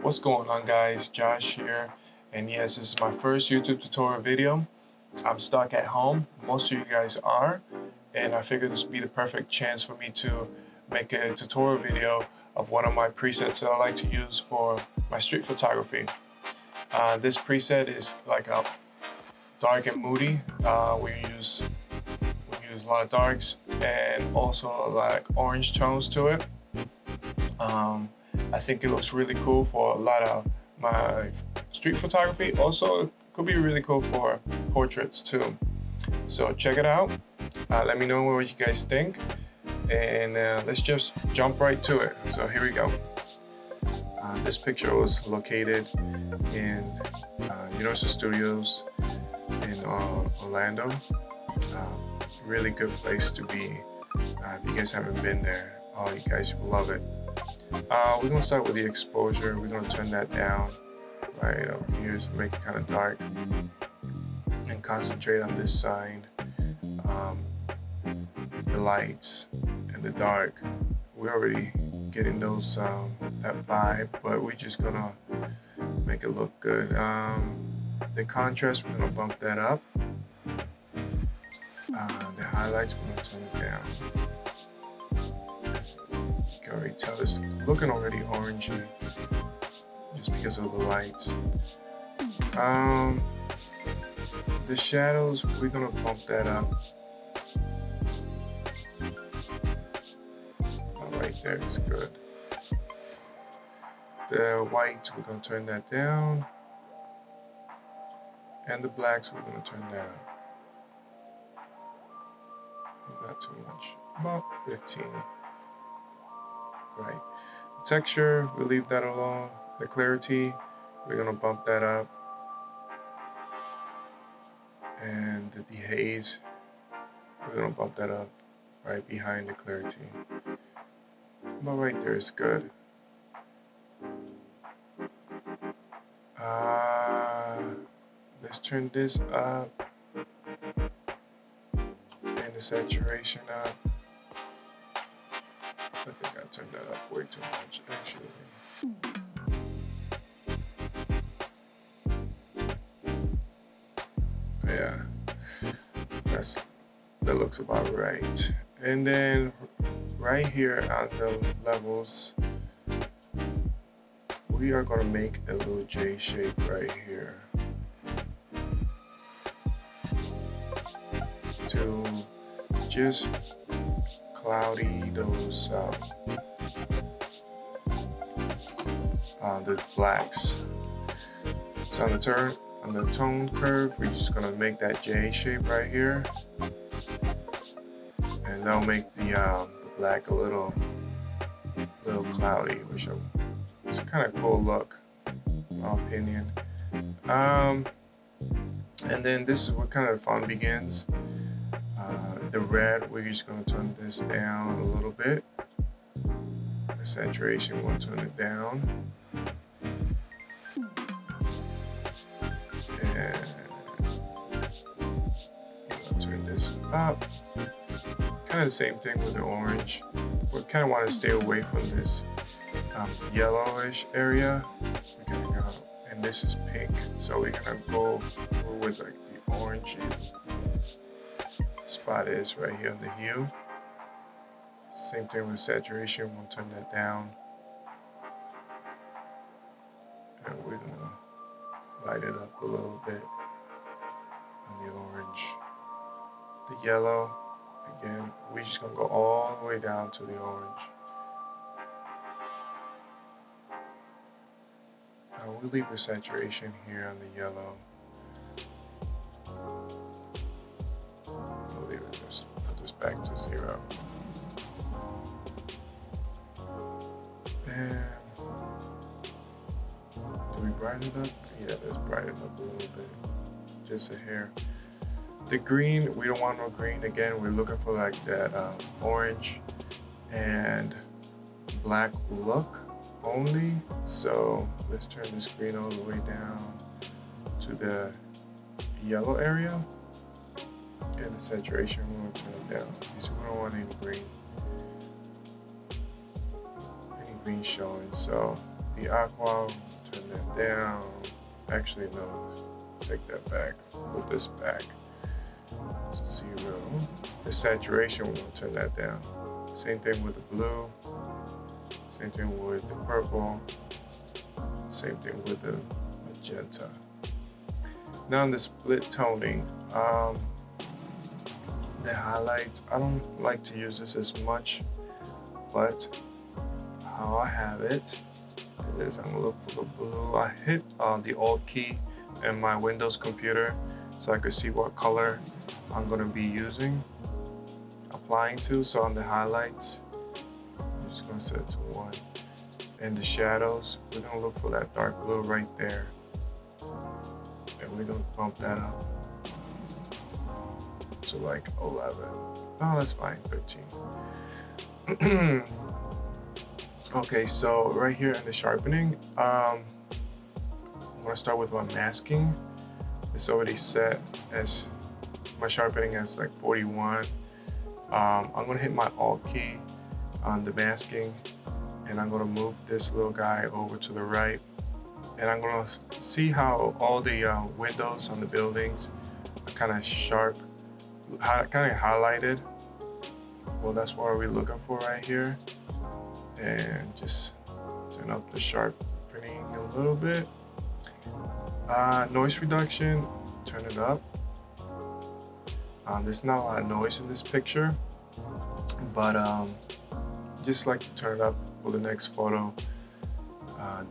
What's going on, guys? Josh here, and yes, this is my first YouTube tutorial video. I'm stuck at home, most of you guys are, and I figured this would be the perfect chance for me to make a tutorial video of one of my presets that I like to use for my street photography. This preset is like a dark and moody. We use a lot of darks and also like orange tones to it. I think it looks really cool for a lot of my street photography. Also, it could be really cool for portraits too. So check it out. Let me know what you guys think, and let's just jump right to it. So here we go. This picture was located in Universal Studios in Orlando. Really good place to be. If you guys haven't been there, you guys will love it. We're gonna start with the exposure. We're gonna turn that down right up here to make it kind of dark, and concentrate on this side. The lights and the dark, we're already getting those that vibe, but we're just gonna make it look good. The contrast, we're gonna bump that up. The highlights, we're gonna turn it down. You can already tell it's looking already orangey just because of the lights. The shadows, we're gonna bump that up. Right there is good. The white, we're gonna turn that down. And the blacks, we're gonna turn that up. Not too much, about 15. Right. Texture, we'll leave that alone. The clarity, we're gonna bump that up. And the dehaze, we're gonna bump that up right behind the clarity. But right there is good. Let's turn this up. And the saturation up. I think I turned that up way too much, actually. Yeah, that looks about right. And then right here on the levels, we are gonna make a little J shape right here to just cloudy those the blacks. So on the tone curve, we're just gonna make that J shape right here, and that'll make the black a little cloudy, which it's a kind of cool look, in my opinion. And then this is where kind of the fun begins. The red, we're just gonna turn this down a little bit. The saturation, we'll turn it down. And I'll turn this up. Kind of the same thing with the orange. We kind of want to stay away from this yellowish area. We're gonna go, and this is pink, so we're gonna go with like the orangey spot is right here on the hue. Same thing with saturation. We'll turn that down, and we're gonna light it up a little bit on the orange. The yellow, again, we're just gonna go all the way down to the orange. Now we'll leave the saturation here on the yellow. We'll leave it just put this back to 0. And do we brighten it up? Yeah, let's brighten it up a little bit, just a hair. The green, we don't want no green. Again, we're looking for like that orange and black look only. So let's turn this green all the way down to the yellow area, and the saturation, we're gonna turn it down because we don't want any green showing. So the aqua, turn that down. Actually, no, take that back, put this back to 0. The saturation, we're gonna turn that down. Same thing with the blue, same thing with the purple, same thing with the magenta. Now in the split toning, the highlights, I don't like to use this as much, but how I have it is I'm gonna look for the blue. I hit the Alt key in my Windows computer so I could see what color I'm gonna be using, applying to. So on the highlights, I'm just gonna set it to 1. And the shadows, we're gonna look for that dark blue right there. And we're gonna bump that up to like 11. Oh, that's fine, 13. Okay, so right here in the sharpening, I'm gonna start with my masking. It's already set as my sharpening as like 41. I'm gonna hit my Alt key on the masking, and I'm gonna move this little guy over to the right, and I'm gonna see how all the windows on the buildings are kind of sharp, kind of highlighted. Well, that's what we're looking for right here. And just turn up the sharpening a little bit. Noise reduction, turn it up. There's not a lot of noise in this picture, but just like to turn it up for the next photo.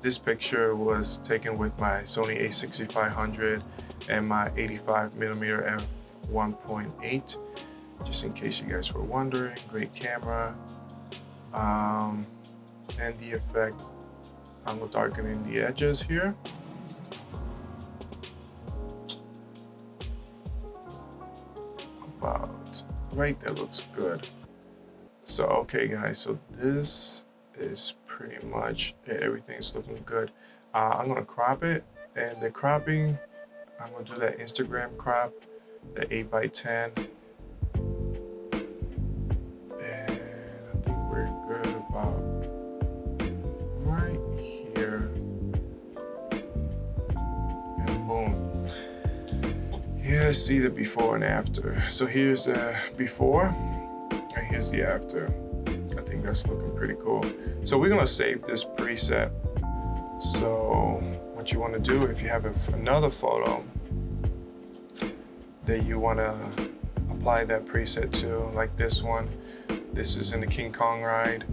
This picture was taken with my Sony a6500 and my 85mm f1.8. Just in case you guys were wondering, great camera. And the effect, I'm darkening the edges here. About right there, looks good. So okay guys, so this is pretty much it. Everything's looking good. I'm gonna crop it, and the cropping, I'm gonna do that Instagram crop, the 8x10. Let's see the before and after. So here's the before, and here's the after. I think that's looking pretty cool. So we're gonna save this preset. So what you wanna do, if you have another photo that you wanna apply that preset to, like this one. This is in the King Kong ride.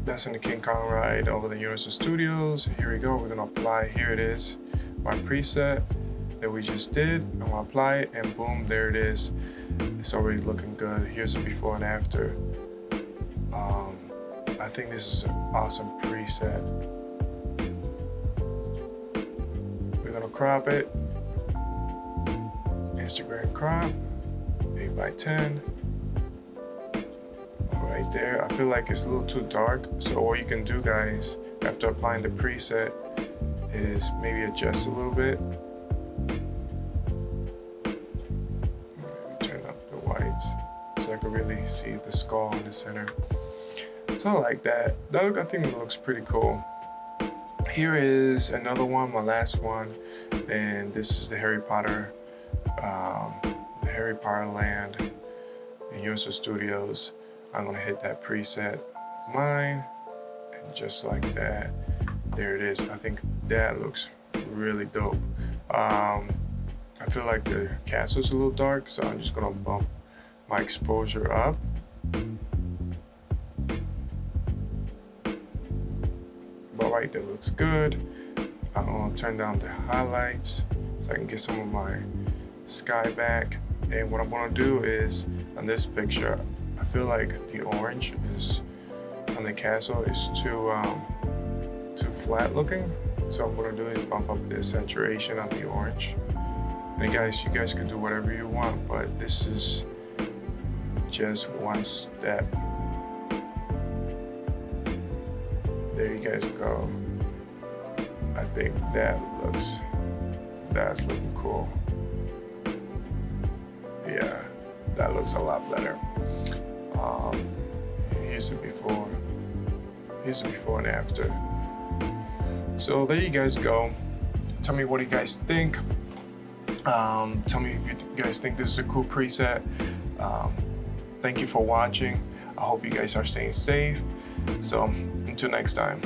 That's in the King Kong ride over the Universal Studios. Here we go, we're gonna apply, here it is. My preset that we just did. I'm gonna apply it, and boom, there it is. It's already looking good. Here's a before and after. I think this is an awesome preset. We're gonna crop it. Instagram crop, 8x10. Right there. I feel like it's a little too dark. So what you can do, guys, after applying the preset, is maybe adjust a little bit. Maybe turn up the whites so I can really see the skull in the center. So like that. I think it looks pretty cool. Here is another one, my last one, and this is the Harry Potter land in Universal Studios. I'm gonna hit that preset of mine, and just like that, there it is. I think that looks really dope. I feel like the castle's a little dark, so I'm just gonna bump my exposure up. But right there looks good. I'm gonna turn down the highlights so I can get some of my sky back. And what I'm gonna do is, on this picture, I feel like the orange is on the castle is too flat looking. So what I'm gonna do is bump up the saturation on the orange. And guys, you guys can do whatever you want, but this is just one step. There you guys go. I think that's looking cool. Yeah, that looks a lot better. Here's it before, Here's the before and after. So there you guys go. Tell me what you guys think. Tell me if you guys think this is a cool preset. Thank you for watching. I hope you guys are staying safe. So until next time.